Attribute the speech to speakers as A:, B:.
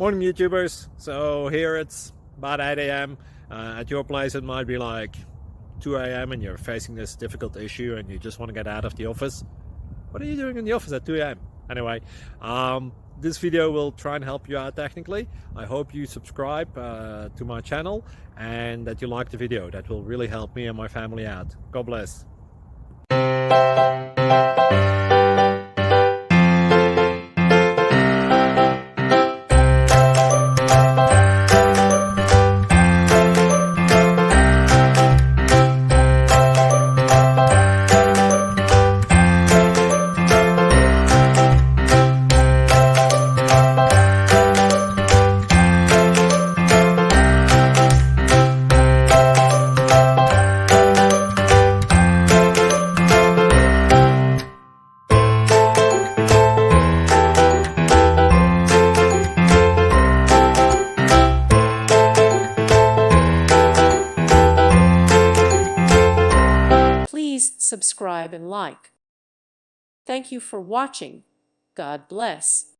A: Morning YouTubers. So here it's about 8 a.m. At your place it might be like 2 a.m. and you're facing this difficult issue and you just want to get out of the office. What are you doing in the office at 2 a.m.? Anyway, this video will try and help you out technically. I hope you subscribe to my channel and that you like the video. That will really help me and my family out. God bless.
B: Please subscribe and like. Thank you for watching. God bless.